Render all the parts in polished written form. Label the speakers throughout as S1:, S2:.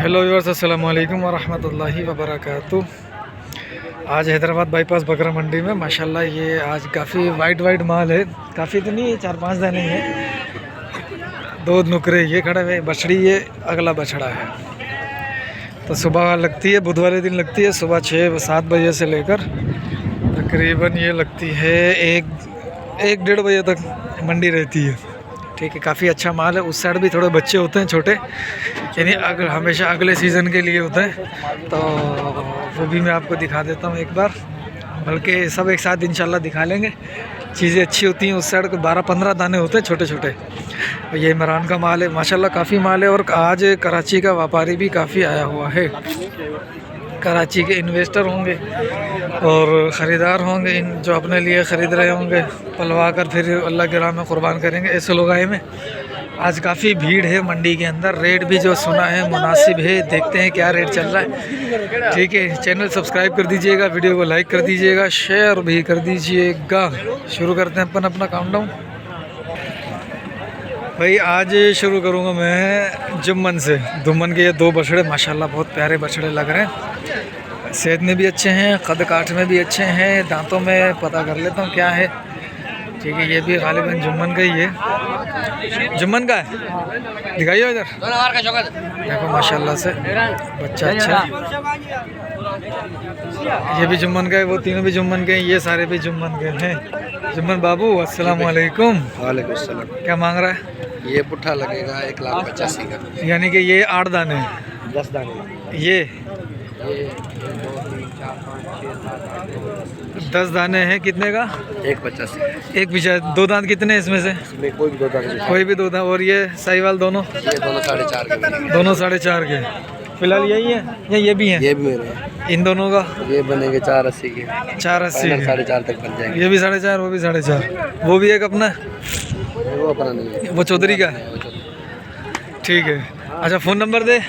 S1: Hello viewers, अस्सलाम वालेकुम वरहमतुल्लाहि वबरकातुहू। आज हैदराबाद बाईपास बकरा मंडी में माशाल्लाह ये आज काफ़ी वाइट माल है। काफ़ी तो नहीं है, 4-5 दाने हैं। 2 नुकरे ये खड़े हुए, बछड़ी ये अगला बछड़ा है। तो सुबह लगती है, बुधवार दिन लगती है सुबह 6-7 बजे से लेकर तकरीबन ये लगती है 1-1:30 बजे तक मंडी रहती है। ठीक है, काफ़ी अच्छा माल है। उस साइड भी थोड़े बच्चे होते हैं छोटे, यानी अगर हमेशा अगले सीज़न के लिए होते हैं, तो वो भी मैं आपको दिखा देता हूँ एक बार। बल्कि सब एक साथ इंशाल्लाह दिखा लेंगे। चीज़ें अच्छी होती हैं। उस साइड को 12-15 दाने होते हैं छोटे छोटे। ये इमरान का माल है माशाल्लाह, काफ़ी माल है। और आज कराची का व्यापारी भी काफ़ी आया हुआ है। कराची के इन्वेस्टर होंगे और ख़रीदार होंगे, इन जो अपने लिए ख़रीद रहे होंगे, पलवा कर फिर अल्लाह के राह में क़ुरबान करेंगे। ऐसे लोग आए में आज काफ़ी भीड़ है मंडी के अंदर। रेट भी जो सुना है मुनासिब है, देखते हैं क्या रेट चल रहा है। ठीक है, चैनल सब्सक्राइब कर दीजिएगा, वीडियो को लाइक कर दीजिएगा, शेयर भी कर दीजिएगा। शुरू करते हैं अपन अपना काउंटडाउन। भाई आज शुरू करूँगा मैं जुम्मन से। जुम्मन के ये 2 बछड़े माशाल्लाह बहुत प्यारे बछड़े लग रहे हैं। सेहत में भी अच्छे हैं, कद काठ में भी अच्छे हैं। दांतों में पता कर लेता हूँ क्या है। ठीक है, ये भी गालिबन जुम्मन का ही है। जुम्मन का है, दिखाइए इधर। देखो माशाल्लाह से बच्चा अच्छा। ये भी जुम्मन का है, वो तीनों भी जुम्मन के हैं, ये सारे भी जुम्मन के हैं। जुम्मन बाबू अस्सलाम वालेकुम।
S2: वालेकुम सलाम।
S1: क्या मांग रहा है?
S2: ये पुट्ठा लगेगा 1,85,000 का।
S1: यानी कि ये 8 दाने,
S2: 10 दाने।
S1: ये
S2: 2, 3, 4, 5, 6, 7, 8,
S1: 10 दाने हैं। कितने का?
S2: 1,85,000।
S1: एक पीछा। 2 दांत कितने हैं इसमें से?
S2: इसमें कोई भी 2 दाने नहीं।
S1: कोई भी 2 दांत। और ये साहिवाल दोनों?
S2: ये दोनों 4.5 के बनेंगे।
S1: दोनों 4.5 के। फिलहाल यही है या ये भी हैं?
S2: ये भी मेरे हैं।
S1: इन दोनों का
S2: ये बनेंगे 480 के।
S1: 480 के।
S2: 4.5 तक बन जाएंगे।
S1: ये भी 4.5, वो भी 4.5। वो भी एक अपना,
S2: वो अपना नहीं है,
S1: वो चौधरी का है। ठीक है, अच्छा फ़ोन नंबर दे।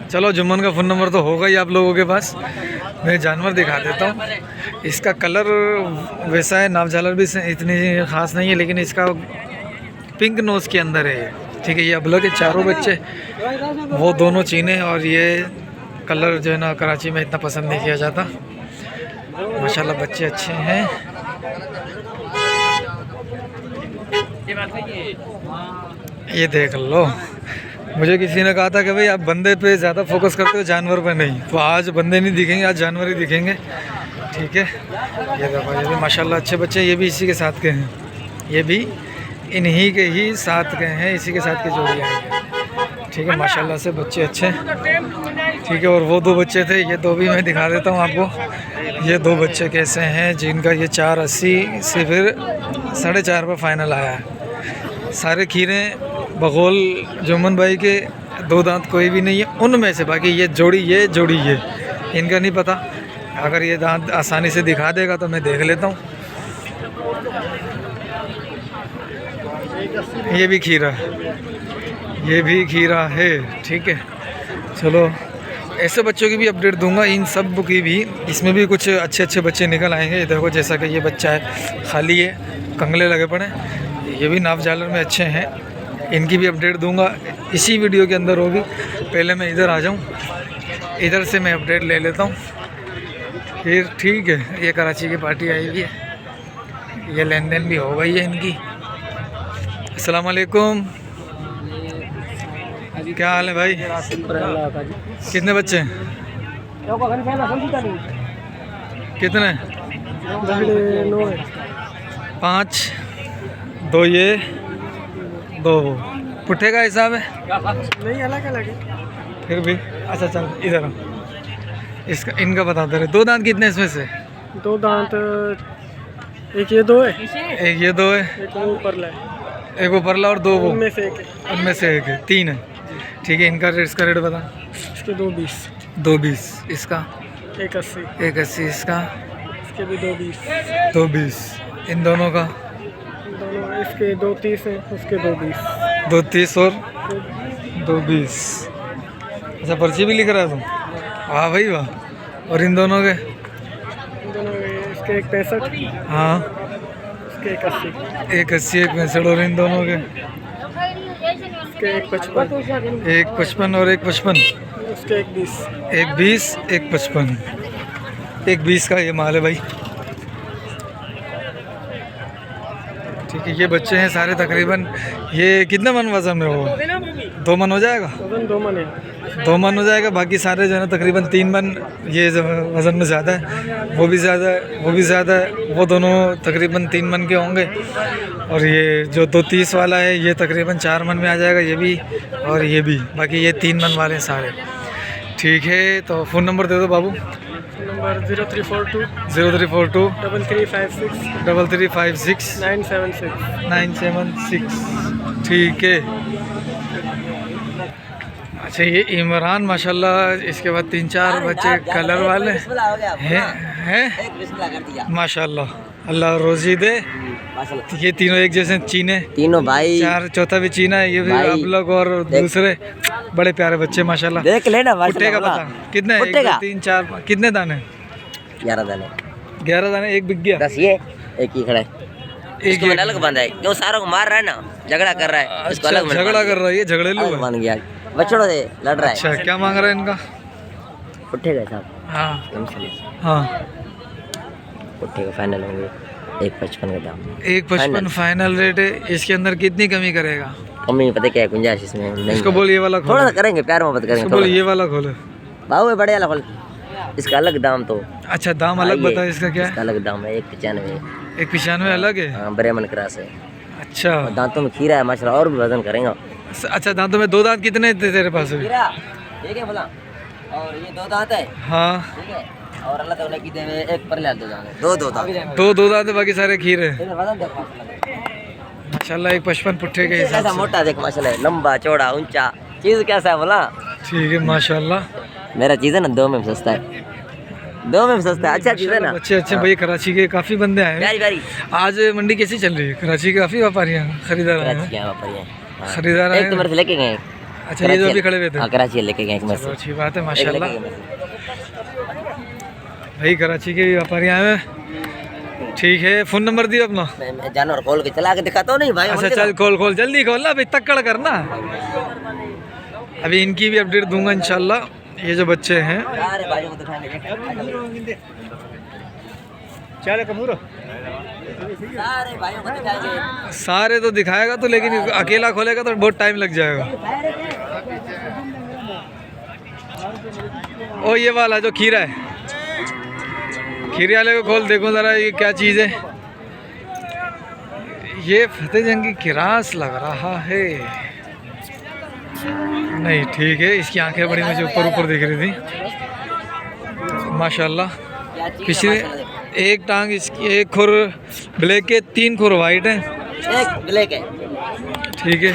S1: चलो, जुम्मन का फ़ोन नंबर तो होगा ही आप लोगों के पास। मैं जानवर दिखा देता हूँ। इसका कलर वैसा है, नाप झालर भी इतनी ख़ास नहीं है, लेकिन इसका पिंक नोज़ के अंदर है ये। ठीक है, ये अबला के चारों बच्चे, वो दोनों चीने। और ये कलर जो है ना कराची में इतना पसंद नहीं किया जाता। माशाल्लाह बच्चे अच्छे हैं। ये देख लो, मुझे किसी ने कहा था कि भाई आप बंदे पे ज़्यादा फोकस करते हो, जानवर पे नहीं। तो आज बंदे नहीं दिखेंगे, आज जानवर ही दिखेंगे। ठीक है, ये देखो, ये भी माशाल्लाह अच्छे बच्चे। ये भी इसी के साथ के हैं, ये भी इन्हीं के ही साथ के हैं, इसी के साथ के जोड़ी आएंगे। ठीक है, माशाल्लाह से बच्चे अच्छे। ठीक है, और वो 2 बच्चे थे, ये 2 भी मैं दिखा देता हूँ आपको। ये 2 बच्चे कैसे हैं, जिनका ये 480 से फिर 4.5 पर फाइनल आया है। सारे खीरे बगौल जुम्मन भाई के 2 दांत कोई भी नहीं है उनमें से। बाकी ये जोड़ी ये इनका नहीं पता। अगर ये दांत आसानी से दिखा देगा तो मैं देख लेता हूँ। ये भी खीरा, ये भी खीरा है। ठीक है, चलो ऐसे बच्चों की भी अपडेट दूंगा, इन सब की भी। इसमें भी कुछ अच्छे बच्चे निकल आएंगे। देखो जैसा कि ये बच्चा है, खाली है, कंगले लगे पड़े। ये भी नाप झालर में अच्छे हैं, इनकी भी अपडेट दूंगा, इसी वीडियो के अंदर होगी। पहले मैं इधर आ जाऊं, इधर से मैं अपडेट ले लेता हूं फिर। ठीक है, ये कराची की पार्टी आई हुई है, ये लेन देन भी हो गई है इनकी। अस्सलाम वालेकुम, क्या हाल है भाई? कितने बच्चे हैं? कितने? 5, 2 ये, 2 वो। पुट्ठे का हिसाब है नहीं, अलग अलग है फिर भी। अच्छा चल इधर आ। इसका इनका बता दे रहे। 2 दांत कितने इसमें से?
S3: 2 दांत, एक ये 2 है,
S1: एक ये 2 है,
S3: एक वो परला है,
S1: एक वो परला और 2 वो।
S3: उनमें से एक है।
S1: उनमें से एक है, 3 है। ठीक है, इनका रेट, इसका रेट बता।
S3: इसके 2,20।
S1: 2,20 इसका।
S3: 1,80।
S1: 1,80 इसका।
S3: इसके भी 2,20।
S1: 2,20 इन दोनों का।
S3: दोनों इसके 2,30 है, उसके 2,20।
S1: 2,30 और 2,20। अच्छा, पर्ची भी लिख रहा है तुम? वाह भाई वाह। और इन दोनों के?
S3: दोनों इसके 1,65।
S1: हाँ,
S3: इसके 1,80।
S1: 1,80 1,65। और इन दोनों के?
S3: इसके 1,55।
S1: 1,55 और 1,55।
S3: उसके 1,20।
S1: 1,20, 1,55, 1,20 का ये माल है भाई। ठीक है, ये बच्चे हैं सारे तकरीबन। ये कितने मन वजन में हो? 2 मन हो जाएगा?
S3: वजन 2 मन है।
S1: 2 मन हो जाएगा। बाकी सारे जो है ना तकरीबन 3 मन। ये वज़न में ज़्यादा है, वो भी ज़्यादा है, वो भी ज़्यादा है। वो दोनों तकरीबन 3 मन के होंगे। और ये जो 230 वाला है ये तकरीबन 4 मन में आ जाएगा, ये भी और ये भी। बाकी ये 3 मन वाले सारे। ठीक है, तो फ़ोन नंबर दे दो बाबू।
S3: नंबर 0342
S1: 0342
S3: 3356
S1: 3356
S3: 976।
S1: 976। ठीक है। अच्छा, ये इमरान माशाल्लाह, इसके बाद 3-4 बच्चे कलर वाले हैं माशाल्लाह। अल्लाह रोज़ी दे। ये तीनों एक जैसे चीने,
S2: तीनों भाई।
S1: चौथा भी चीना है, ये भी आप लोग और दूसरे बड़े प्यारे बच्चे माशाल्लाह।
S2: देख लेना
S1: पुट्टे का पता कितने है? 1 2 3 4 कितने दाने?
S2: 11 दाने।
S1: 11 दाने, एक बिक गया।
S2: 10 ये, एक ही खड़ा है। इसको मैंने अलग बांधा है, क्यों सारों को मार रहा है ना, झगड़ा कर रहा है। इसको अलग
S1: झगड़ा कर रहा है, ये झगड़ेलू
S2: अलग
S1: है।
S2: बांध गया, बछड़ों से लड़ रहा है।
S1: अच्छा, क्या मांग रहा है इनका?
S2: पुट्ठे का साहब,
S1: हाँ
S2: कम से
S1: हाँ,
S2: पुट्ठे का फाइनल होंगे 1,55 का दाम।
S1: 1,55 फाइनल रेट है। इसके अंदर कितनी कमी करेगा?
S2: कमी पता क्या है, गुंजाइश इसमें नहीं
S1: इसको
S2: है।
S1: बोल ये वाला
S2: थोड़ा
S1: खोल।
S2: सा करेंगे, प्यार मोहब्बत
S1: इसको
S2: करेंगे
S1: बोल
S2: थोड़ा।
S1: ये वाला खोले।
S2: बाबू बड़े वाला खोल, इसका अलग दाम तो।
S1: अच्छा, दाम अलग
S2: हाँ, ये
S1: बता, इसका क्या
S2: इसका
S1: है?
S2: अलग दाम है 1,95।
S1: 1,95 अलग है।
S2: हाँ, ब्रेमन क्रॉस है।
S1: अच्छा
S2: और दांतों में खीरा है माशाल्लाह, और भी वजन करेंगे।
S1: अच्छा, दांतों में 2 दांत कितने थे तेरे पास अभी?
S2: खीरा ठीक है बोला, और ये 2 दांत है,
S1: हाँ,
S2: ठीक है। और अल्लाह ताला की देवे एक पर ले 2 दांत, 2 दांत।
S1: 2 दांत है, बाकी सारे खीरे हैं।
S2: इसमें वजन देख माशाल्लाह,
S1: माशाल्लाह 1,55 पुट्ठे के हिसाब
S2: कैसा
S1: से।
S2: मोटा देख माशाल्लाह, लंबा चौड़ा ऊंचा, चीज कैसा है बोला।
S1: ठीक है माशाल्लाह।
S2: मेरा चीज है ना 2 में सस्ता है, 2 में सस्ता है, अच्छा चीज है ना।
S1: अच्छे अच्छे भाई, कराची के काफ़ी बंदे आए हैं।
S2: प्यारी प्यारी
S1: आज मंडी कैसी चल रही है? कराची के काफ़ी व्यापारी हैं, खरीदार आए
S2: कराची के
S1: हैं।
S2: यहाँ पर ये। हाँ।
S1: खरीदार आए
S2: एक तो मेरे से लेके गए।
S1: अच्छा, ये जो अभी खड़े हुए थे।
S2: हाँ, कराची लेके गए एक मेरे
S1: चलो,
S2: से।
S1: अच्छी बात है
S2: एक
S1: माशाल्लाह।
S2: लेके गए मेरे
S1: भाई कराची के भी व्यापारी आए हैं। ठीक है, फ़ोन नंबर दियो अपना।
S2: से। मैं जानवर खोल के चला के दिखाता हूँ नहीं भाई।
S1: अच्छा चल, खोल जल्दी खोल ना, अभी तक्कड़ करना। अभी इनकी भी अपडेट दूंगा इंशाल्लाह। ये जो बच्चे हैं,
S2: सारे भाइयों को दिखाएंगे,
S3: चल कपूर
S2: सारे भाइयों को दिखाएंगे।
S1: सारे तो दिखाएगा तो, लेकिन अकेला खोलेगा तो बहुत टाइम लग जाएगा। ओ ये वाला जो खीरा है, खीरे वाले को खोल, देखो ज़रा ये क्या चीज़ है। ये फतेह जंग की किरास लग रहा है। नहीं ठीक है, इसकी आंखें बड़ी मुझे ऊपर ऊपर दिख रही थी माशाल्लाह। पिछले एक टांग इसकी, एक खुर ब्लैक है, 3 खुर वाइट है।
S2: एक ब्लैक है।
S1: ठीक है,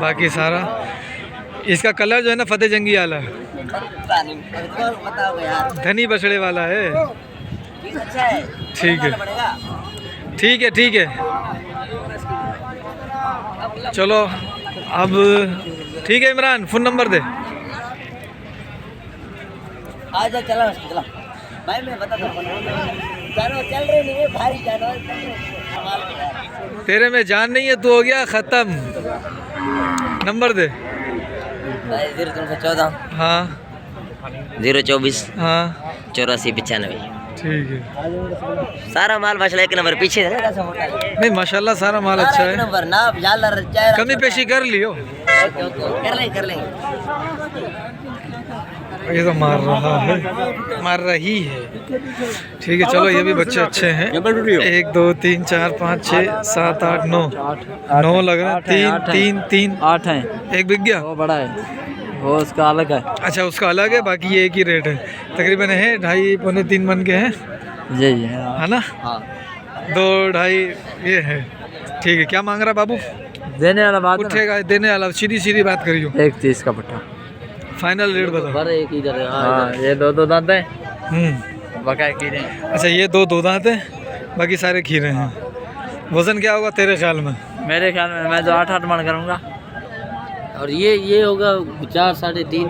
S1: बाकी सारा इसका कलर जो है ना फतेह जंगी वाला है,
S2: बताओ यार,
S1: धनी बछड़े वाला है।
S2: चीज अच्छा है।
S1: ठीक है।
S2: पड़ेगा।
S1: ठीक है ठीक है, चलो अब ठीक है। इमरान फ़ोन नंबर दे।
S2: आजा चला चला भाई, मैं बताता हूँ। जानवर चल रहे नहीं है, भारी जानवर चल रहे हैं। कमाल के यार।
S1: तेरे में जान नहीं है, तू हो गया ख़त्म। नंबर दे।
S2: भाई 0314
S1: हाँ
S2: 024
S1: हाँ
S2: 84 95।
S1: ठीक है।
S2: सारा माल माशाल्लाह एक नंबर पीछे है ना,
S1: नहीं माशाल्लाह सारा माल अच्छा
S2: एक
S1: है।
S2: नंबर नाप झालर चेहरा।
S1: कमी पेशी कर लियो।
S2: ओके ओके, कर लेंगे।
S1: ये तो मार रहा है, मार रही है। ठीक है, चलो ये भी बच्चे अच्छे हैं। 1 2 3 4 5 6 7 8 9 लग रहा है। 3 3 3
S3: 8 है।
S1: एक बिक गया।
S3: वो बड़ा है, वो उसका अलग है।
S1: अच्छा उसका अलग है, बाकी ये एक ही रेट है तकरीबन है। 2.5 पौने 3 मन के हैं,
S3: जी
S1: है ना?
S3: हाँ,
S1: 2 2.5 ये है। ठीक है, क्या मांग रहा है बाबू?
S3: देने वाला बात है
S1: उठेगा देने वाला, सीधी सीधी बात करियो।
S3: ना। 1,30 का पट्टा।
S1: फाइनल रेट बताओ।
S2: एक इधर है।
S3: हाँ, ये 2 दांत है, बकाया कीड़े।
S1: अच्छा ये 2 दांत हैं, बाकी सारे खीरे हैं। वज़न क्या होगा तेरे ख्याल में?
S3: मेरे ख्याल में मैं तो 8 मन करूँगा।
S2: और ये होगा 4 3.5।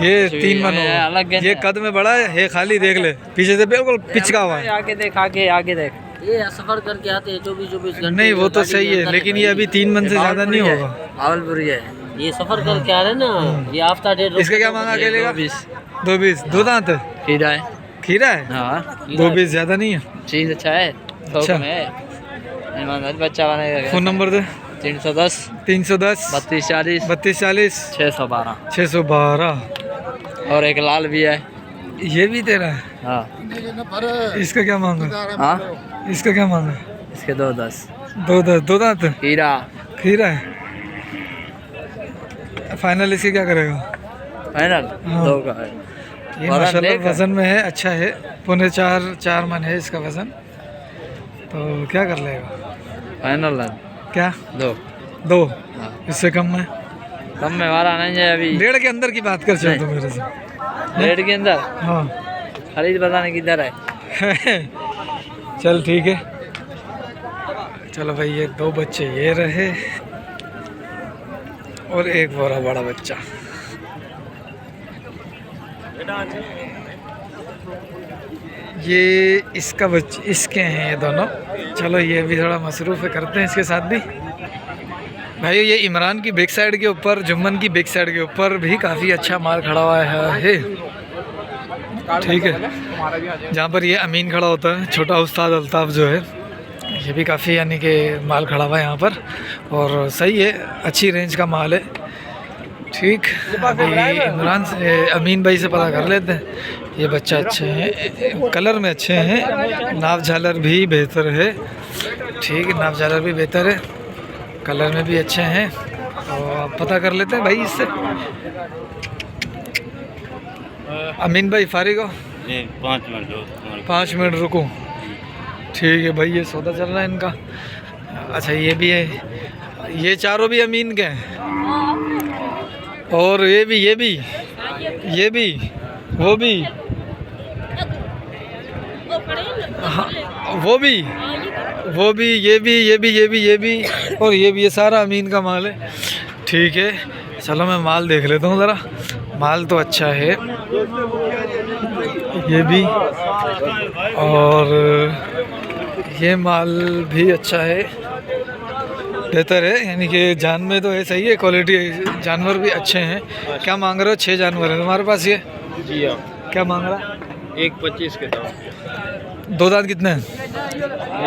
S1: ये 3 मन
S3: ये अलग
S1: होगा।
S3: है।
S1: ये कद में बड़ा है, ये खाली देख ले, पीछे से बिल्कुल पिचका हुआ है।
S3: आगे देख, आगे देख।
S2: ये सफर करके आते हैं 24 घंटे।
S1: नहीं वो तो सही है, लेकिन ये अभी 3 मन से ज़्यादा नहीं होगा।
S3: भावलपुरी है।
S2: ये सफर करके आ रहे ना, ये आफ्टर डेट।
S1: इसका क्या मांगा अकेले का? 220। दो दांत है?
S4: खीरा है।
S1: खीरा है?
S4: हाँ
S1: 220 ज़्यादा नहीं है?
S4: चीज़ अच्छा है।
S1: अच्छा।
S4: में बच्चा बनेगा।
S1: फ़ोन नंबर दे।
S4: 310
S1: 310
S4: 32 40
S1: 32 40
S4: 612।
S1: 612।
S4: और एक लाल भी है।
S1: ये भी तेरा है?
S4: हाँ।
S1: इसका क्या मांगा?
S4: हाँ
S1: इसका क्या मांगा?
S4: इसके 210।
S1: दो दांत है?
S4: खीरा
S1: खीरा है? फाइनल इसके क्या करेगा?
S4: फाइनल
S1: हाँ।
S4: 2 का है।
S1: ये माशाल्लाह वज़न में है, अच्छा है। 4.5 मन है इसका वज़न। तो क्या कर लेगा?
S4: फाइनल है
S1: क्या?
S4: 2।
S1: 2?
S4: हाँ।
S1: इससे कम में?
S4: कम में वाला नहीं है अभी।
S1: 1.5 के अंदर की बात कर चल तो मेरे से।
S4: 1.5 के अंदर?
S1: हाँ।
S4: खरीद बताने किधर है।
S1: चल ठीक है। चलो भाई, ये 2 बच्चे ये रहे और एक बोरा बड़ा बच्चा। ये इसका इसके हैं ये दोनों। चलो ये भी थोड़ा मसरूफ़ है, करते हैं इसके साथ भी। भाई ये इमरान की बैक साइड के ऊपर, जुम्मन की बैक साइड के ऊपर भी काफ़ी अच्छा माल खड़ा हुआ है। ठीक है, जहाँ पर ये अमीन खड़ा होता है, छोटा उस्ताद अल्ताफ़ जो है, ये भी काफ़ी यानी कि माल खड़ा हुआ है यहाँ पर और सही है, अच्छी रेंज का माल है। ठीक, अभी इमरान से अमीन भाई से पता कर लेते हैं। ये बच्चा अच्छे हैं, कलर में अच्छे हैं, नाप झालर भी बेहतर है। ठीक है, नाप झालर भी बेहतर है, कलर में भी अच्छे हैं। तो आप पता कर लेते हैं भाई इससे। अमीन भाई फारिग हो? 5 मिनट रुको। ठीक है भाई, ये सौदा चल रहा है इनका। अच्छा ये भी है, ये चारों भी अमीन के हैं और ये भी वो भी, हाँ वो भी, ये भी और ये भी, ये सारा अमीन का माल है। ठीक है, चलो मैं माल देख लेता हूँ ज़रा। माल तो अच्छा है, ये भी और ये माल भी अच्छा है, बेहतर है, यानी कि जान में तो है, सही है, क्वालिटी, जानवर भी अच्छे हैं। क्या मांग रहे हो? 6 जानवर है तुम्हारे पास? ये
S3: जी हाँ।
S1: क्या मांग रहा?
S3: 1.25 के दाम।
S1: 2 दांत कितने हैं?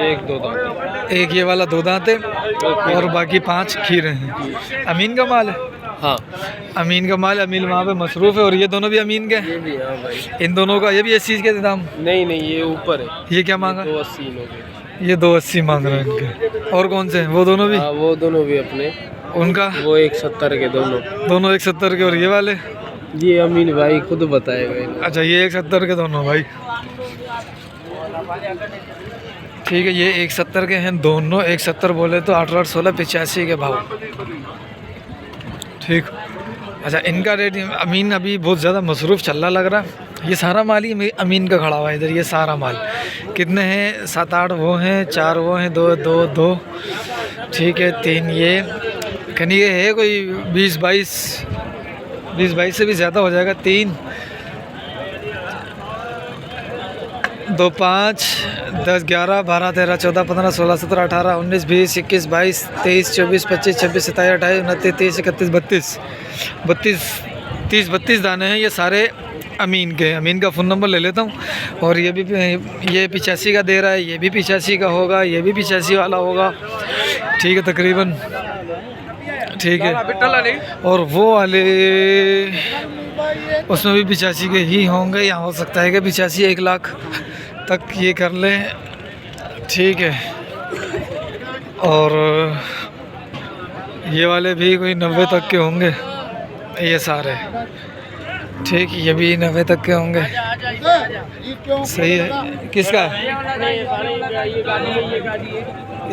S3: 1-2 दाम।
S1: एक ये वाला 2 दांत है और बाकी 5 खीरे हैं। अमीन का माल है?
S3: हाँ।
S1: अमीन का माल। अमीन वहाँ पे मसरूफ़ है और ये दोनों भी अमीन के?
S3: ये भी हाँ भाई।
S1: इन दोनों का ये भी इस चीज़ के दाम?
S3: नहीं ये ऊपर है।
S1: ये क्या मांगा?
S3: 280 लोग।
S1: ये 280 मांग रहे हैं इनके। और कौन से हैं? वो दोनों भी?
S3: हाँ वो दोनों भी अपने।
S1: उनका?
S3: वो 170 के दोनों।
S1: 170 के। और ये वाले?
S3: ये अमीन भाई खुद बताएगा।
S1: अच्छा, ये 170 के दोनों भाई। ठीक है, ये 170 के हैं दोनों। 170 बोले तो 8 8 16 85 के भाव। ठीक, अच्छा इनका रेट अमीन अभी बहुत ज़्यादा मसरूफ़ चल रहा लग रहा। ये सारा माल ही अमीन का खड़ा हुआ है इधर। ये सारा माल कितने हैं? 7-8 वो हैं, 4 वो हैं, 2 ठीक है, 3 ये कहीं ये है कोई 20-22 से भी ज़्यादा हो जाएगा। 3 2 5 10 11 12 13 14 15 16 17 18 19 20 21 22 23 24 25 26 27 28 29 30 31 32 32 दाने हैं। ये सारे अमीन के। अमीन का फ़ोन नंबर ले लेता हूँ। और ये भी, ये 85 का दे रहा है, ये भी 85 का होगा, ये भी 85 वाला होगा। ठीक है तकरीबन। ठीक है, और वो वाले उसमें भी 85 के ही होंगे, या हो सकता है कि 85 1 लाख तक ये कर लें। ठीक है, और ये वाले भी कोई 90 तक के होंगे, ये सारे। ठीक, ये भी 90 तक के होंगे। सही है। किसका है?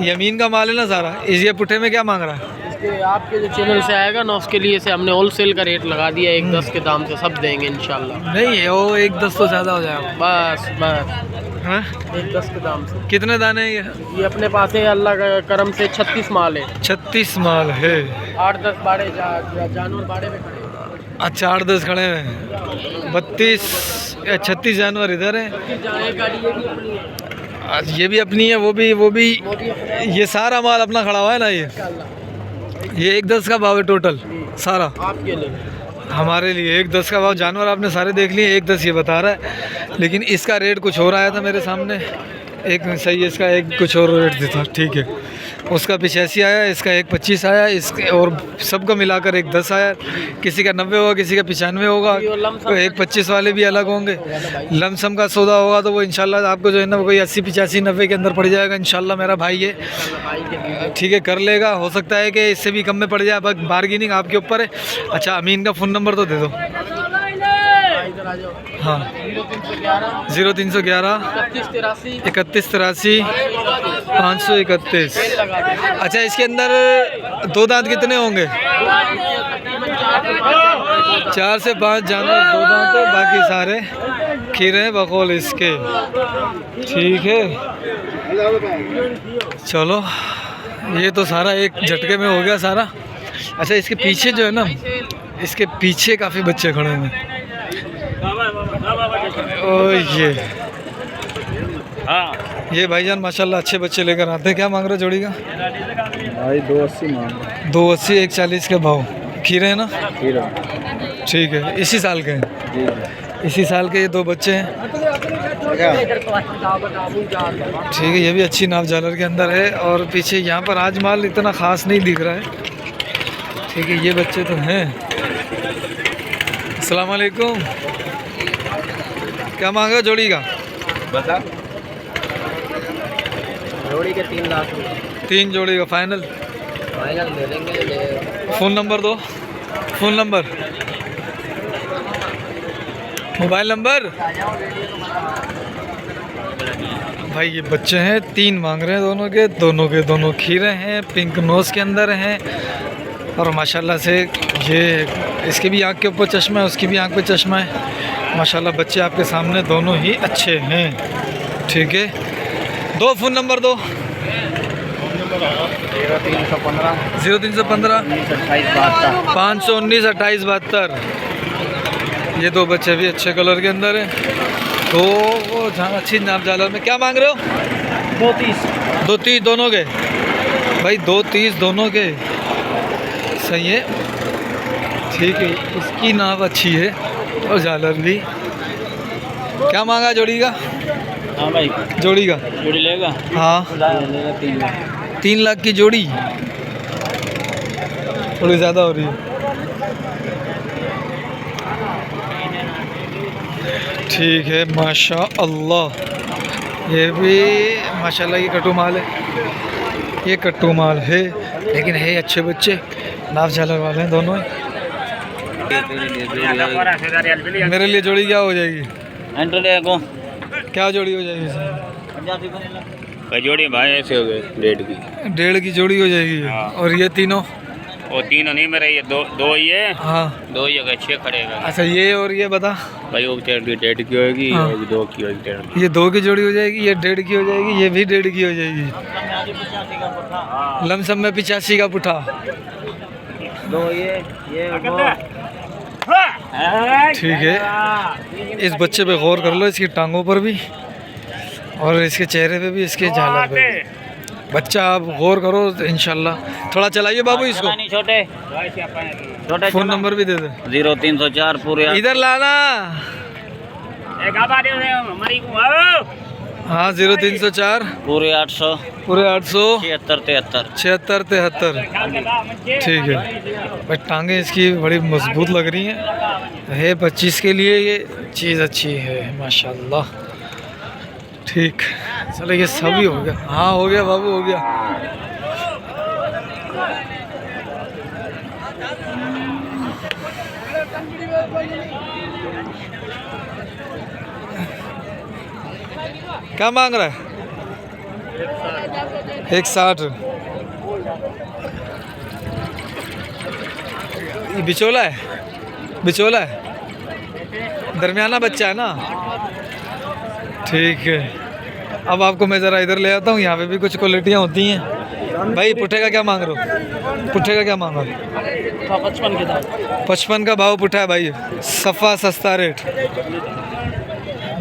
S1: यमीन का माल है ना सारा। ये पुट्ठे में क्या मांग रहा है?
S3: इसके आपके जो चैनल से आएगा ना, उसके लिए से हमने होलसेल का रेट लगा दिया 1.10 के दाम से। सब देंगे इंशाल्लाह।
S1: नहीं, वो 1.10 तो ज़्यादा हो जाएगा।
S3: बस
S1: हाँ,
S3: 1.10 के दाम से।
S1: कितने दाने हैं
S3: ये अपने पास है, अल्लाह का करम से 36 माल है।
S1: 36 माल है।
S3: 8-10 बाड़े जानवर बाड़े में खड़े।
S1: अच्छा, 8-10 खड़े हैं। 32 या 36 जानवर इधर हैं। ये भी अपनी है, वो भी। ये सारा माल अपना खड़ा हुआ है ना। ये 1,10 का भाव है टोटल सारा
S3: आपके लिए।
S1: हमारे लिए 1,10 का भाव। जानवर आपने सारे देख लिए, 1,10 ये बता रहा है, लेकिन इसका रेट कुछ और आया था मेरे सामने। एक सही है, इसका एक कुछ और रेट देता, ठीक है। उसका 85 आया, इसका 1,25 आया, इसके और सबका मिलाकर 1,10 आया। किसी का 90 होगा, किसी का 95 होगा, तो 1,25 वाले भी अलग होंगे। लमसम का सौदा होगा तो वो इंशाल्लाह आपको जो है ना वो कोई 80, 85, 90 के अंदर पड़ जाएगा इंशाल्लाह। मेरा भाई है, ठीक है, कर लेगा। हो सकता है कि इससे भी कम में पड़ जाए, बस बार्गेनिंग आपके ऊपर है। अच्छा, अमीन का फ़ोन नंबर तो दे दो। हाँ, 0311 31 83 531। अच्छा, इसके अंदर 2 दांत कितने होंगे? 4 से 5 जानवर 2 दांत है, बाकी सारे खीरे हैं बकौल इसके, ठीक है। चलो, ये तो सारा एक झटके में हो गया सारा। अच्छा, इसके पीछे जो है ना, इसके पीछे काफ़ी बच्चे खड़े हैं। ओ ये भाईजान माशाल्लाह अच्छे बच्चे लेकर आते हैं। क्या मांग रहे हो जोड़ी का?
S4: भाई 280 मांग।
S1: 280, 140 के भाव। खीरे हैं ना?
S4: खीरा,
S1: ठीक है। इसी साल के हैं?
S4: जी।
S1: इसी साल के ये 2 बच्चे हैं, ठीक है। ये भी अच्छी नाप जालर के अंदर है। और पीछे यहाँ पर आज माल इतना ख़ास नहीं दिख रहा है, ठीक है। ये बच्चे तो हैं। अस्सलाम वालेकुम। क्या मांगा जोड़ी का?
S4: बता।
S3: जोड़ी के 3 लाख
S1: 3 जोड़ी का फाइनल?
S3: फाइनल दे देंगे।
S1: फ़ोन नंबर दो। Phone number, mobile number. भाई ये बच्चे हैं, 3 मांग रहे हैं, दोनों खीरे हैं, पिंक नोज़ के अंदर हैं। और माशाल्लाह से ये इसकी भी आँख के ऊपर चश्मा है, उसकी भी आँख पे चश्मा है। माशाल्लाह बच्चे आपके सामने दोनों ही अच्छे हैं, ठीक है। 2 फ़ोन नंबर दो।
S4: 0315
S1: 0315 519 28 72। ये 2 बच्चे भी अच्छे कलर के अंदर हैं, तो वो अच्छी नाप जालर में। क्या मांग रहे हो?
S3: 230
S1: 230 दोनों के भाई, 230 दोनों के, सही है, ठीक है। इसकी नाप अच्छी है और जालर भी। क्या मांगा जोड़ी का?
S4: हाँ भाई,
S1: जोड़ी का
S4: जोड़ी लेगा?
S1: हाँ, 3 लाख की जोड़ी, थोड़ी ज़्यादा हो रही है, ठीक है। माशा अल्लाह, ये भी माशाल्लाह ये कट्टू माल है, ये कट्टू माल है, लेकिन है अच्छे बच्चे, नाप झालर वाले हैं दोनों ही। मेरे लिए जोड़ी क्या हो जाएगी? क्या जोड़ी हो जाएगी इसमें?
S5: जोड़ी भाई ऐसे हो गए 1.5 की।
S1: 1.5 की जोड़ी हो जाएगी।
S5: हाँ।
S1: और ये तीनों?
S5: वो तीनों नहीं मेरे, ये दो ही है।
S1: हाँ,
S5: 2 ही होगा, 6 खड़ेगा
S1: अच्छा। ये और ये बता
S5: भाई, वो 1.5 की होगी,
S1: हाँ।
S5: और 2 की होगी 1.5
S1: ये 2 की जोड़ी हो जाएगी, ये 1.5 की हो जाएगी, ये भी 1.5 की हो जाएगी। लमसम में 85 का पुठा।
S4: 2 ये
S1: ठीक है। इस बच्चे पे गौर कर लो, इसकी टांगों पर भी और इसके चेहरे पे भी, इसके झालर पे भी। बच्चा आप गौर करो इंशाल्लाह। थोड़ा चलाइए बाबू इसको।
S4: छोटे
S1: फ़ोन नंबर भी दे दे।
S4: 0304 पूरे
S1: इधर लाना। हाँ, 0304
S4: पूरे 800
S1: पूरे 800
S4: 76
S1: 73 73, ठीक है। भाई टांगे इसकी बड़ी मजबूत लग रही हैं, है 25 के लिए ये चीज़ अच्छी है माशाल्लाह, ठीक। चलो ये सभी हो गया। हाँ हो गया बाबू, हो गया। क्या मांग रहा है? 160। ये बिचौला है, बिचौला है, दरमियाना बच्चा है ना, ठीक है। अब आपको मैं ज़रा इधर ले आता हूँ, यहाँ पे भी कुछ क्वालिटियाँ होती हैं। भाई पुट्ठे का क्या मांग रहे हो? पुट्ठे का क्या मांगा?
S3: 55 के दाम।
S1: 55 का भाव पुट्ठा है भाई, सफ़ा सस्ता रेट।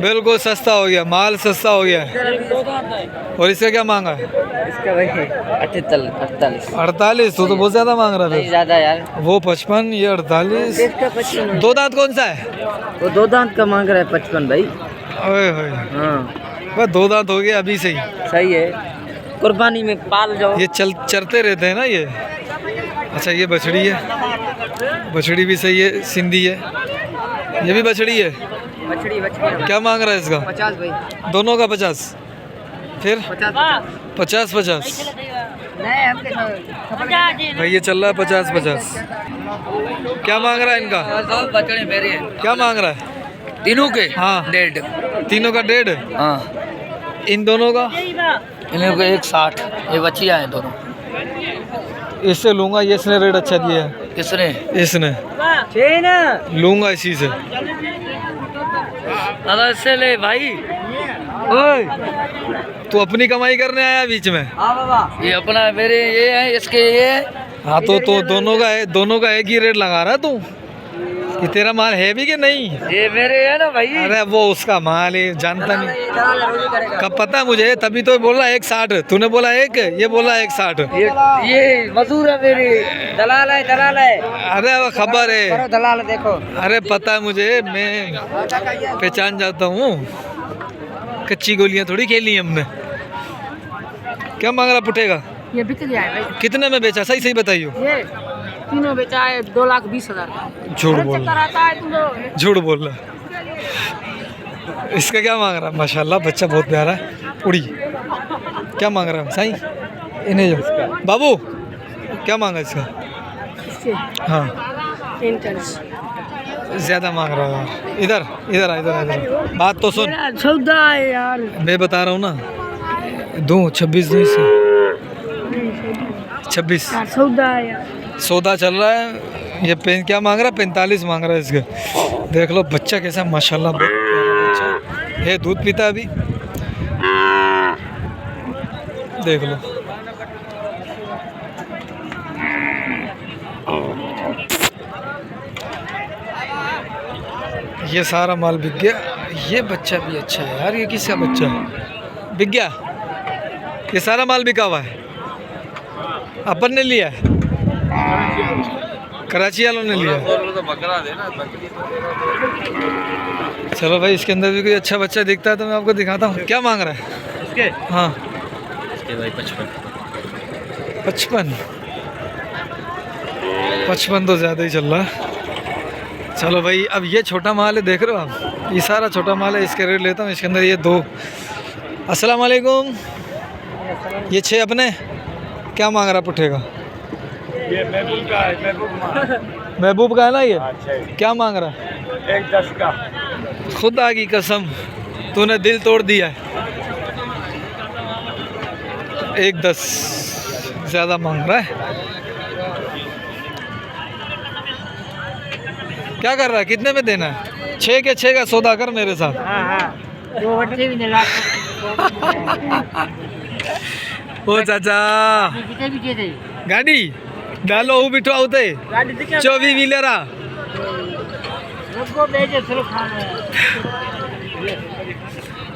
S1: बिल्कुल सस्ता हो गया, माल सस्ता हो गया है। और इसका क्या मांगा है?
S2: इसका भाई 48
S1: 48। तो बहुत ज्यादा मांग रहा है।
S2: ज्यादा यार।
S1: वो 55, ये 48।
S2: इसका 55
S1: दो दांत कौन सा है?
S2: वो 2 दांत का मांग रहा है 55 भाई।
S1: ओए होए,
S2: हाँ
S1: बस 2 दांत हो गया अभी से ही।
S2: सही है, कुर्बानी में पाल जाओ।
S1: ये चरते रहते हैं ना ये। अच्छा ये बछड़ी है, बछड़ी भी सही है, सिंधी है। ये भी बछड़ी है।
S2: बछड़ी
S1: क्या मांग रहा है इसका?
S2: 50 भाई।
S1: दोनों का 50। फिर 50 भाई ये चल रहा है 50। क्या मांग रहा है इनका?
S2: बछड़े मेरे हैं
S1: क्या मांग रहा है?
S2: तीनों के।
S1: हाँ
S2: 1.5।
S1: तीनों का 1.5।
S2: हाँ
S1: इन दोनों का?
S2: इन्हें को 160। ये बच्चियाँ हैं दोनों।
S1: इससे लूंगा, ये इसने रेट अच्छा दिया है।
S2: किसने?
S1: इसने लूंगा इसी से।
S2: दादा इससे ले भाई।
S1: ओए तू अपनी कमाई करने आया बीच में?
S2: हाँ बाबा, ये अपना मेरे ये है, इसके ये।
S1: हाँ तो दोनों का है, दोनों का एक ही रेट लगा रहा है तू। ये तेरा माल है भी कि नहीं?
S2: ये मेरे है ना भाई।
S1: अरे वो उसका माल है, जानता नहीं। कब पता मुझे, तभी तो बोला 160। तूने बोला 1, ये बोला 160।
S2: ये मजदूर है मेरी। दलाल है, दलाल है।
S1: अरे वो खबर है।
S2: करो दलाल, देखो।
S1: अरे पता है मुझे, मैं पहचान जाता हूँ। कच्ची गोलियां थोड़ी खेली हमने। क्या मांग रहा पुटेगा?
S3: ये बिक गया है भाई।
S1: कितने में बेचा? सही बताइयो।
S3: ये तीनों बेचा है 2,20,000 का।
S1: झूठ बोल रहा,
S3: आता है तुम लोग।
S1: झूठ बोल रहा। इसका क्या मांग रहा? माशाल्लाह बच्चा बहुत प्यारा है। उड़ी क्या मांग रहा है साईं? इन्हें जो बाबू क्या मांगा इसका? हाँ
S3: 43।
S1: ज्यादा मांग रहा है यार। इधर इधर आ, इधर आ, इधर। बात तो सुन,
S3: सौदा है यार।
S1: मैं बता रहा हूँ ना, दूँ 26 दूँ इससे 26।
S3: सौदा है यार।
S1: सौदा चल रहा है। ये पेन क्या मांग रहा है? 45 मांग रहा है इसके। देख लो बच्चा कैसा माशाल्लाह, बहुत प्यारा बच्चा है। दूध पीता है अभी, देख लो। ये सारा माल बिक गया। ये बच्चा भी अच्छा है यार। ये किसका बच्चा है? बिक गया। ये सारा माल बिका हुआ है। अपन ने लिया है, कराची वालों ने लिया। चलो भाई, इसके अंदर भी कोई अच्छा बच्चा दिखता है तो मैं आपको दिखाता हूँ। क्या मांग रहा है इसके? हाँ
S5: इसके भाई 55।
S1: 55 तो ज़्यादा ही चल रहा है। चलो भाई, अब ये छोटा माल है, देख रहे हो आप? ये सारा छोटा माल है। इसके रेट लेता हूँ। इसके अंदर ये 2। अस्सलाम वालेकुम। ये 6 अपने क्या मांग रहा पुट्ठेगा?
S5: ये महबूब का है,
S1: महबूब का है ना ये? क्या मांग रहा है?
S5: 110 का।
S1: खुदा की कसम तूने दिल तोड़ दिया है। 110 ज़्यादा मांग रहा है। क्या कर रहा है? कितने में देना है? 6 के 6 का सौदा कर मेरे साथ। ओ चाचा गाड़ी डालो, वो बिठो आते 24 व्हीलरा।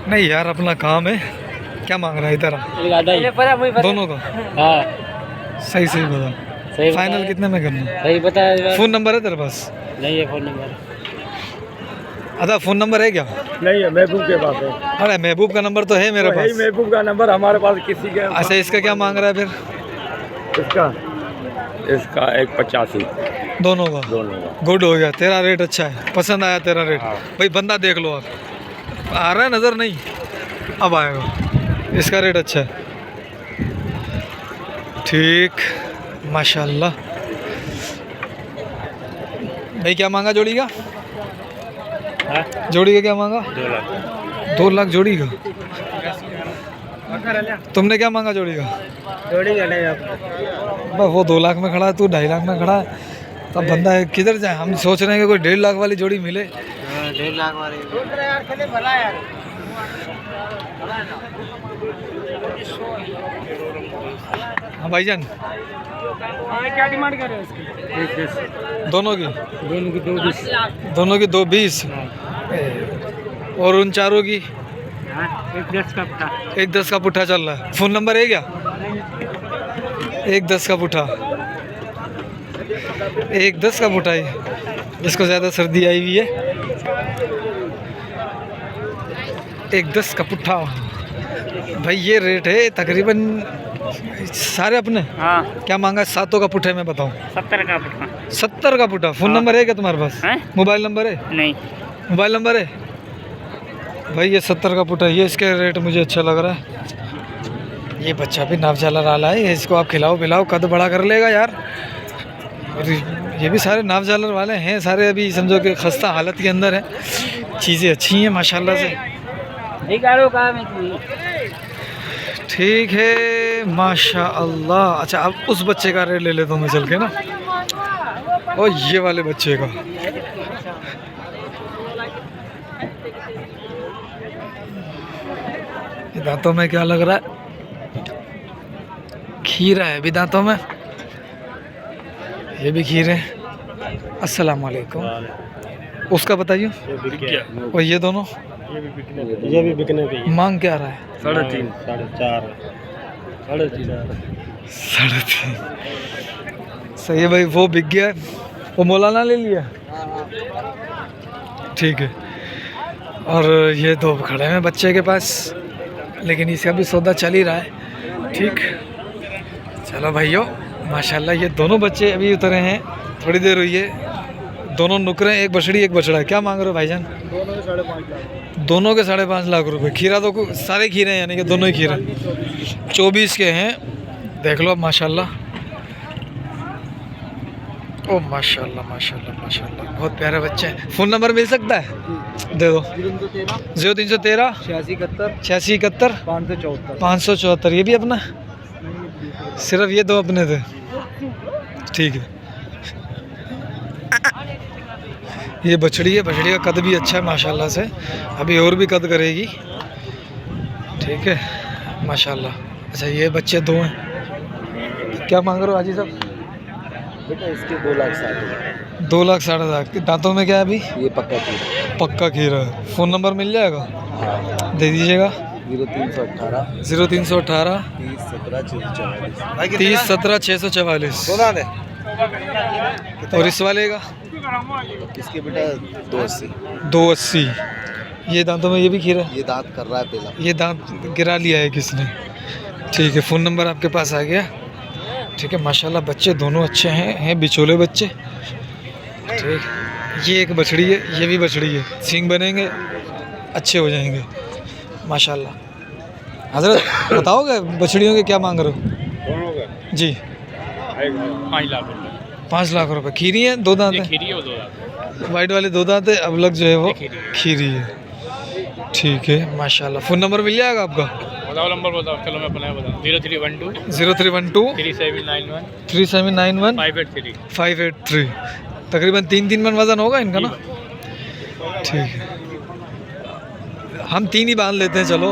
S1: नहीं यार, अपना काम है। क्या मांग रहा है? इधर आ। दोनों का सही बता। फाइनल कितने में करना?
S2: सही बता।
S1: फ़ोन नंबर है तेरे पास?
S2: नहीं है फोन नंबर।
S1: अच्छा फ़ोन नंबर है क्या?
S5: नहीं है, महबूब के पास है।
S1: अरे महबूब का नंबर तो है मेरे पास।
S5: महबूब का नंबर हमारे पास किसी का।
S1: अच्छा, इसका क्या मांग रहा है फिर?
S5: इसका 185।
S1: दोनों का गुड हो गया। तेरा रेट अच्छा है, पसंद आया तेरा रेट। भाई बंदा देख लो आप, आ रहा है नज़र नहीं, अब आएगा। इसका रेट अच्छा है। ठीक, माशाल्लाह। भाई क्या मांगा जोड़ी का? जोड़ी का क्या मांगा? 2 लाख जोड़ी का। तुमने क्या मांगा जोड़ी का?
S2: जोड़ी का नहीं
S1: बस वो 2 लाख में खड़ा है, तू 2.5 लाख में खड़ा है। तब बंदा है किधर जाए? हम सोच रहे हैं कि कोई 1.5 लाख वाली जोड़ी मिले।
S2: 1.5 लाख वाली।
S1: हाँ भाईजान,
S3: क्या डिमांड कर रहे हो इसकी?
S1: दोनों की?
S2: दोनों की 220।
S1: दोनों की 220। और उन चारों की
S5: एक 10 का पुट्ठा।
S1: एक 10 का पुट्ठा चल रहा है। फ़ोन नंबर है क्या? एक 10 का पुट्ठा, एक 10 का पुट्ठा ही। इसको ज़्यादा सर्दी आई हुई है। एक 10 का पुट्ठा भाई, ये रेट है तकरीबन सारे अपने।
S4: हाँ
S1: क्या मांगा? 7 का पुट्ठा मैं बताऊँ?
S4: 70 का पुट्ठा।
S1: 70 का पुट्ठा। फ़ोन नंबर है क्या तुम्हारे पास?
S4: हैं?
S1: मोबाइल नंबर है?
S4: नहीं
S1: मोबाइल नंबर है भाई। ये 70 का पुट्ठा, ये इसके रेट मुझे अच्छा लग रहा है। ये बच्चा भी नाव झालर वाला है, इसको आप खिलाओ पिलाओ कद बड़ा कर लेगा यार। और ये भी सारे नाव झालर वाले हैं सारे, अभी समझो कि खस्ता हालत के अंदर है। चीज़ें अच्छी हैं माशाल्लाह से। ठीक है माशाअल्लाह। अच्छा, अब उस बच्चे का रेट ले लेता हूँ मैं चल के ना, और ये वाले बच्चे का। दांतों में क्या लग रहा है? खीरा है अभी दांतों में। ये भी खीर है। अस्सलाम वालेकुम। उसका बताइए। और ये दोनों
S5: ये भी बिकने के।
S1: मांग क्या रहा है?
S5: 3.5
S1: 3.5। सही है भाई, वो बिक गया है। वो मौलाना ले लिया। ठीक है। और ये दो खड़े हैं बच्चे के पास, लेकिन इसका भी सौदा चल ही रहा है। ठीक, चलो भाइयों माशाल्लाह। ये दोनों बच्चे अभी उतरे हैं, थोड़ी देर हुई है। दोनों नुकरे, एक बछड़ी एक बछड़ा है। क्या मांग रहे हो भाईजान? दोनों के 5.5 लाख रुपए। खीरा तो सारे खीरे हैं, यानी कि दोनों ही खीरे 24 के हैं। देख लो माशाल्लाह। ओ माशाल्लाह माशाल्लाह माशाल्लाह, बहुत प्यारे बच्चे हैं। फ़ोन नंबर मिल सकता है? दे दो। 0313 86 71 574। ये भी अपना? सिर्फ ये दो अपने थे? ठीक है। ये बछड़ी है, बछड़ी का कद भी अच्छा है माशाल्लाह से, अभी और भी कद करेगी। ठीक है माशाल्लाह। अच्छा, ये बच्चे दो हैं। क्या मांग रहे हो हाजी साहब?
S5: बेटा इसके 2,60,000।
S1: 2,60,000। दांतों में क्या है अभी?
S5: ये पक्का खीरा।
S1: पक्का खीरा है। फ़ोन नंबर मिल जाएगा?
S5: हाँ।
S1: दे दीजिएगा।
S5: 0318
S1: 0318
S5: 30 17
S1: 30 17
S5: 644।
S1: 644। और इस वाले का?
S5: इसके बेटा 280।
S1: 280। ये दांतों में ये भी खीरा?
S5: ये दांत कर रहा है पहला।
S1: ये दांत गिरा लिया है किसने? ठीक है। फ़ोन नंबर आपके पास आ गया। ठीक है माशाल्लाह। बच्चे दोनों अच्छे हैं बिचौले बच्चे। ठीक, ये एक बछड़ी है, ये भी बछड़ी है। सींग बनेंगे, अच्छे हो जाएंगे माशाल्लाह। हजरत बताओगे बछड़ियों के क्या मांग रहे हो? जी 5 लाख रुपए। खीरी है, 2 दांत है? वाइट वाले 2 दांत है, अब लग जो है वो खीरी है। ठीक है माशाल्लाह। फ़ोन नंबर मिल जाएगा आपका?
S3: बताओ नंबर बताओ। चलो मैं अपना बताऊँ। 0312
S1: 0312
S3: 3791
S1: 3791
S3: 583।
S1: 583। तकरीबन 3 मन वज़न होगा इनका ना? ठीक है, हम 3 ही बांध लेते हैं चलो।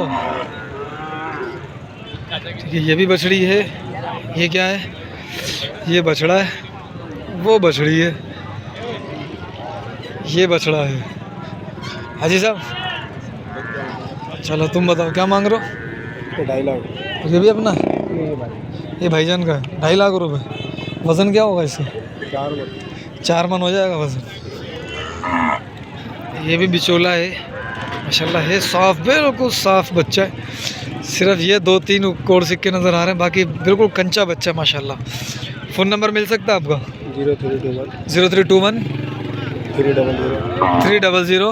S1: ठीक है। ये भी बछड़ी है। ये क्या है? ये बछड़ा है, वो बछड़ी है, ये बछड़ा है। हाजी साहब चलो तुम बताओ क्या मांग रहे हो?
S5: 2.5 लाख।
S1: ये भी अपना? ये भाईजान का 2.5 लाख रुपए। वज़न क्या होगा इसका? 4 मन हो जाएगा वज़न। ये भी बिचौला है माशाल्लाह है, साफ, बिल्कुल साफ बच्चा है। सिर्फ ये 2-3 कोड़ सिक्के नज़र आ रहे हैं, बाकी बिल्कुल कंचा बच्चा है माशाल्लाह। फ़ोन नंबर मिल सकता है आपका? 0321 300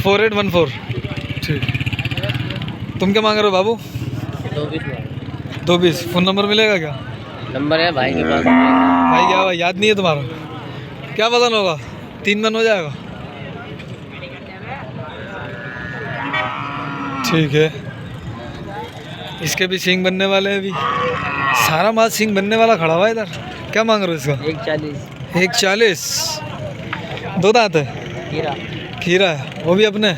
S1: 4814। ठीक। तुम क्या मांग रहे हो बाबू? 220। फ़ोन नंबर मिलेगा क्या?
S2: नंबर है भाई के पास।
S1: भाई क्या हुआ, याद नहीं है तुम्हारा? क्या वज़न होगा? 3 मन हो जाएगा? ठीक है। इसके भी सींग बनने वाले हैं अभी। सारा माल सींग बनने वाला खड़ा हुआ है इधर। क्या मांग रहे हो इसका?
S2: 140।
S1: 140। 2 दांत है?
S2: खीरा।
S1: खीरा है, वो भी अपने?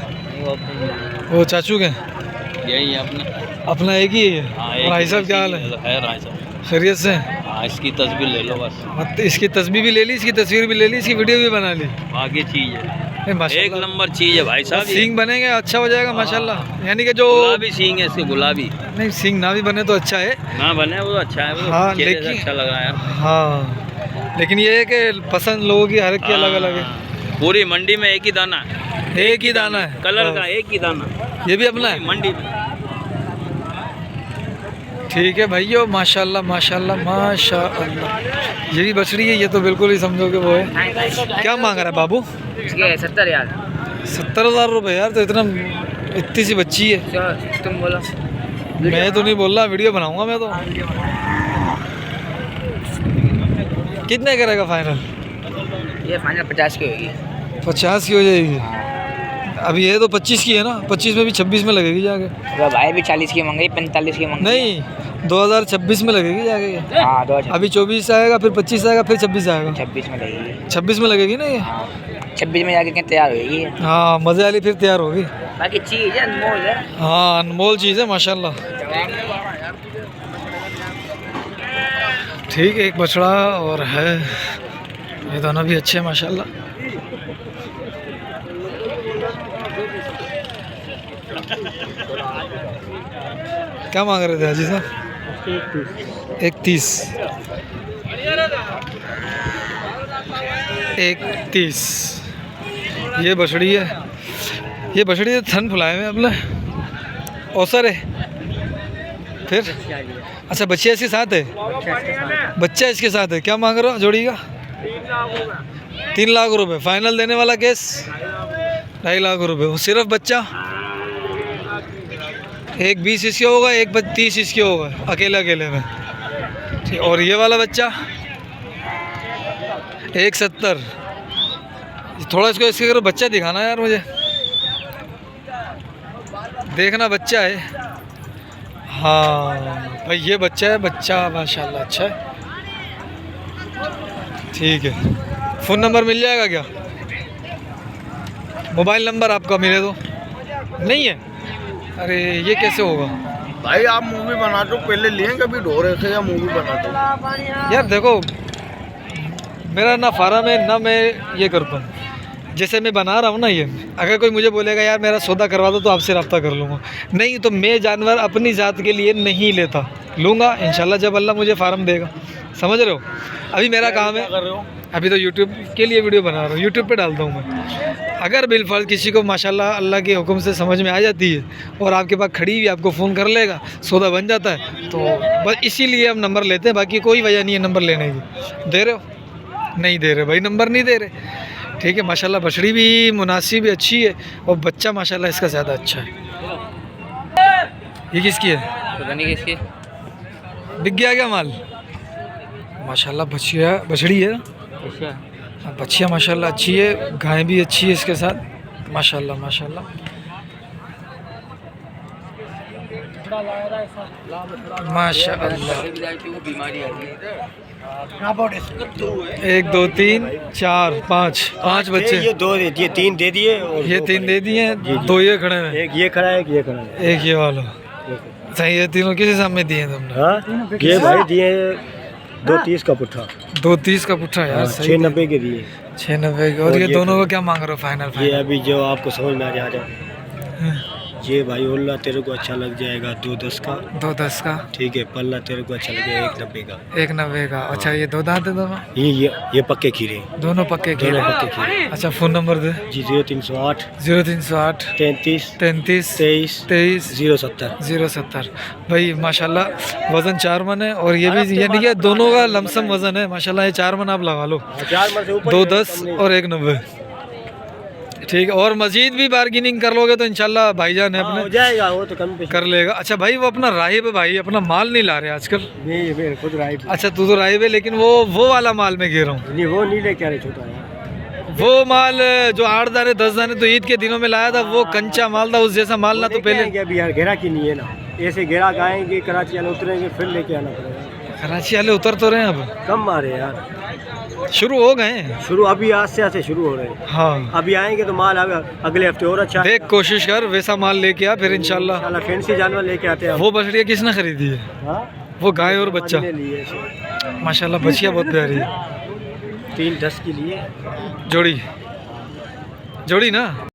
S1: वो चाचू के?
S4: यही अपना
S1: अपना एक ही है। और भाई साहब क्या हाल है? खैरियत से?
S4: इसकी तस्वीर ले लो बस।
S1: इसकी तस्वीर भी ले ली, इसकी तस्वीर भी ले ली, इसकी वीडियो भी बना ली।
S4: आगे चीज़ है।
S1: नहीं
S4: एक
S1: माशाल्लाह
S4: नंबर चीज है भाई साहब।
S1: सींग बनेंगे अच्छा हो जाएगा माशाल्लाह। यानी कि जो
S4: गुलाबी सींग है इसके, गुलाबी
S1: नहीं सींग ना भी बने तो अच्छा है।
S4: ना बने वो अच्छा है, वो
S1: हाँ,
S4: चेहरे से
S1: लेकिन-
S4: अच्छा लग रहा है।
S1: हाँ लेकिन ये है कि पसंद लोगों की हर एक की अलग अलग है।
S4: हाँ, पूरी मंडी में एक ही दाना है,
S1: एक ही दाना है
S4: कलर
S1: बस।
S4: का एक ही दाना
S1: ये भी अपना है।
S4: मंडी में।
S1: ठीक है भाइयों, माशाल्लाह माशाल्लाह माशाल्लाह। ये भी बछड़ी है, ये तो बिल्कुल ही समझो कि वो है। क्या मांग रहा है बाबू?
S2: 70,000
S1: 70,000 रुपये यार, तो इतना इतनी सी बच्ची है।
S2: तुम बोलो।
S1: मैं तो नहीं बोल रहा, वीडियो बनाऊंगा मैं तो। कितने करेगा फाइनल?
S2: ये फाइनल 50 की होगी।
S1: 50 की हो जाएगी। अभी ये तो 25 की है ना, 25 में भी 26 में लगेगी जाके।
S2: तो भाई भी 40 की मंगाई, 45 की मंगाई।
S1: नहीं 2026 में लगेगी जाके ये।
S2: हाँ 2026
S1: अभी 24 आएगा, फिर 25 आएगा, फिर 26 आएगा।
S2: 26 में लगेगी।
S1: 26 में लगेगी ना ये।
S2: 26 में जाके क्या तैयार होगी।
S1: हाँ मज़े वाली फिर तैयार होगी।
S2: बाकी चीज है अनमोल है।
S1: हाँ अनमोल चीज़ है माशाल्लाह। ठीक है, एक बछड़ा और है, ये दोनों भी अच्छे हैं माशाल्लाह। क्या मांग रहे थे हाजी साहब? 31 31। ये बछड़ी है, ये बछड़ी है, थन फुलाए हुए अपने औसर है। फिर अच्छा बच्चिया इसके साथ है, बच्चा इसके साथ है। क्या मांग रहे हो जोड़ी का? 3 लाख रुपए फाइनल देने वाला केस। 2.5 लाख रुपए वो सिर्फ बच्चा। एक 20 इसके होगा, एक 30 इसके होगा अकेले अकेले में। ठीक, और ये वाला बच्चा 170। थोड़ा इसको इसके करो, बच्चा दिखाना यार मुझे, देखना बच्चा है। हाँ भाई ये बच्चा है, बच्चा माशाल्लाह अच्छा है। ठीक है, फ़ोन नंबर मिल जाएगा क्या? मोबाइल नंबर आपका मिले तो नहीं है? अरे ये कैसे होगा
S5: भाई आप मूवी बना दो, पहले लिए कभी ढोरे से या मूवी बना दो।
S1: यार? देखो मेरा ना फार्म है ना मैं ये करता हूँ। जैसे मैं बना रहा हूँ ना ये, अगर कोई मुझे बोलेगा यार मेरा सौदा करवा दो तो आपसे रब्ता कर लूँगा। नहीं तो मैं जानवर अपनी ज़ात के लिए नहीं लेता, लूँगा इंशाल्लाह जब अल्लाह मुझे फार्म देगा। समझ रहे हो? अभी मेरा काम है, अभी तो यूट्यूब के लिए वीडियो बना रहा हूँ, यूट्यूब पे डालता हूँ मैं। अगर बिलफर्ज किसी को माशाल्लाह अल्लाह के हुक्म से समझ में आ जाती है और आपके पास खड़ी हुई आपको फ़ोन कर लेगा, सौदा बन जाता है, तो बस इसीलिए हम नंबर लेते हैं। बाकी कोई वजह नहीं है नंबर लेने की। दे रहे हो? नहीं दे रहे भाई, नंबर नहीं दे रहे। ठीक है माशाल्लाह, बछड़ी भी मुनासिब अच्छी है और बच्चा माशाल्लाह इसका ज़्यादा अच्छा है। ये किसकी है?
S2: पता नहीं किसकी।
S1: बिक गया क्या माल? माशाल्लाह बछड़ी है, बच्चियाँ माशाल्लाह अच्छी है, गाय भी अच्छी है इसके साथ माशाल्लाह माशाल्लाह। माशाल्लाह 1 2 3 4 5 बच्चे।
S5: ये 2 दे दिए, 3 दे दिए और
S1: ये 3 दे दिए हैं, 2 ये खड़े हैं,
S5: एक ये खड़ा है, एक ये खड़ा है।
S1: एक ये वाला। सही है, तीनों किस हिसाब में दिए हैं तुमने?
S5: हाँ ये भाई दिए 230 का पुट्ठा,
S1: 230 का पुट्ठा यार। सही
S5: 690 के दिए।
S1: 690 के। और ये दोनों को क्या मांग रहे हो फाइनल?
S5: ये अभी जो आपको समझ में आ जाए ये भाई उल्ला तेरे को अच्छा लग जाएगा 210 का।
S1: 210 का।
S5: ठीक है, पल्ला तेरे को अच्छा लगेगा 190 का।
S1: 190 का। अच्छा ये 2 दांत है दोनों?
S5: ये पक्के खीरे,
S1: दोनों पक्के
S5: दोनों
S1: खीरे।
S5: पक्के खीरे।
S1: अच्छा फ़ोन नंबर दे।
S5: जी 0308
S1: 0308
S5: 33
S1: 33
S5: 23
S1: 23
S5: 070।
S1: 070। भाई माशाल्लाह वज़न 4 मन है और ये भी यानी कि दोनों का लमसम वज़न है माशाल्लाह। ये 4 मन आप लगा लो, 210 और 190। ठीक है, और मज़ीद भी बार्गेनिंग कर लोगे तो इंशाल्लाह भाईजान है
S5: हो
S1: अपने
S5: जाएगा, वो तो कम
S1: कर लेगा। अच्छा भाई वो अपना राहिब है भाई, अपना माल नहीं ला रहे आजकल।
S5: नहीं मैं खुद राइट।
S1: अच्छा तू तो राहिब है, लेकिन वो वाला माल मैं कह रहा हूँ,
S5: नहीं वो नहीं लेके आ रहे छोटा है।
S1: वो माल जो 8 दाने 10 दाने तो ईद के दिनों में लाया था, वो कंचा माल था, उस जैसा माल ना तो पहले।
S5: अभी यार घेरा की नहीं है ना, ऐसे घेरा का आएंगे कराची वाले उतरेंगे फिर लेके आना पड़ेगा।
S1: कराची वाले उतर तो रहे हैं अब,
S5: कम मारे यार,
S1: शुरू हो गए हैं।
S5: शुरू अभी आज से शुरू हो रहे हैं।
S1: हाँ
S5: अभी आएंगे तो माल अगले हफ्ते और अच्छा।
S1: देख कोशिश कर वैसा माल लेके आ, फिर इंशाल्लाह।
S5: फैंसी जानवर लेके आते हैं।
S1: वो बछड़िया किसने खरीदी है?
S5: हाँ?
S1: वो गाय और बच्चा
S5: लिए
S1: माशाल्लाह, बछिया बहुत प्यारी है।
S5: 310 के लिए
S1: जोड़ी। जोड़ी ना